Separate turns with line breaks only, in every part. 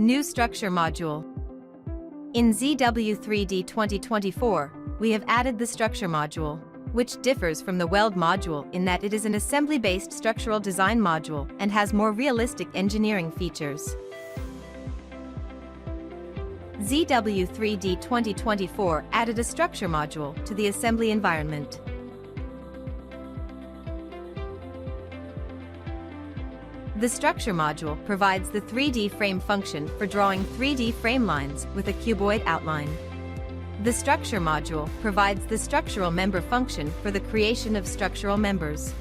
New Structure module. In ZW3D 2024, we have added the Structure module, which differs from the Weld module in that it is an assembly-based structural design module and has more realistic engineering features. ZW3D 2024 added a Structure module to the assembly environment. The Structure module provides the 3D frame function for drawing 3D frame lines with a cuboid outline. The Structure module provides the structural member function for the creation of structural members.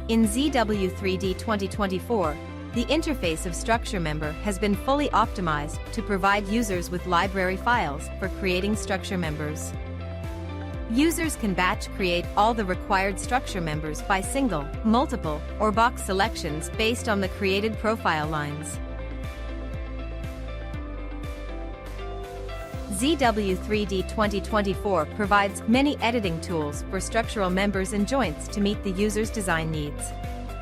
In ZW3D 2024, the interface of structure member has been fully optimized to provide users with library files for creating structure members. Users can batch create all the required structure members by single, multiple, or box selections based on the created profile lines. ZW3D 2024 provides many editing tools for structural members and joints to meet the user's design needs.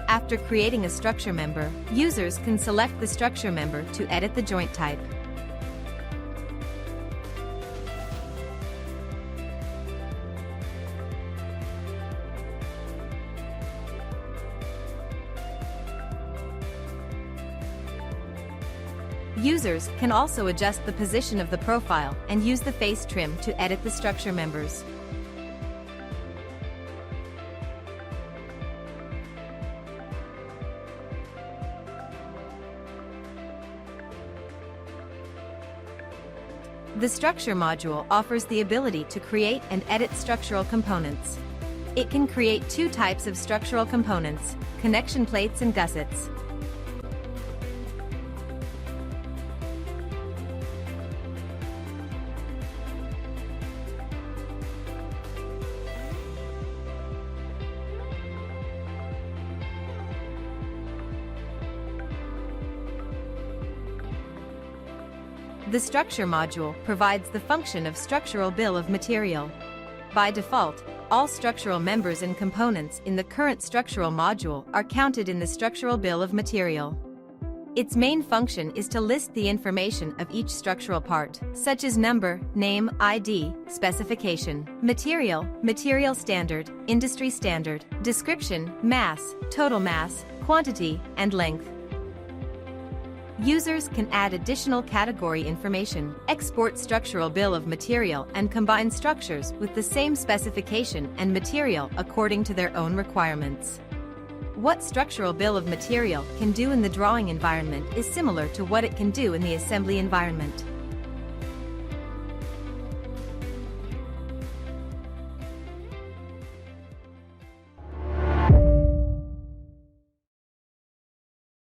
After creating a structure member, users can select the structure member to edit the joint type. Users can also adjust the position of the profile and use the face trim to edit the structure members. The Structure module offers the ability to create and edit structural components. It can create two types of structural components: connection plates and gussets. The Structure module provides the function of structural bill of material. By default, all structural members and components in the current structural module are counted in the structural bill of material. Its main function is to list the information of each structural part, such as number, name, ID, specification, material, material standard, industry standard, description, mass, total mass, quantity, and length. Users can add additional category information, export structural bill of material, and combine structures with the same specification and material according to their own requirements. What structural bill of material can do in the drawing environment is similar to what it can do in the assembly environment.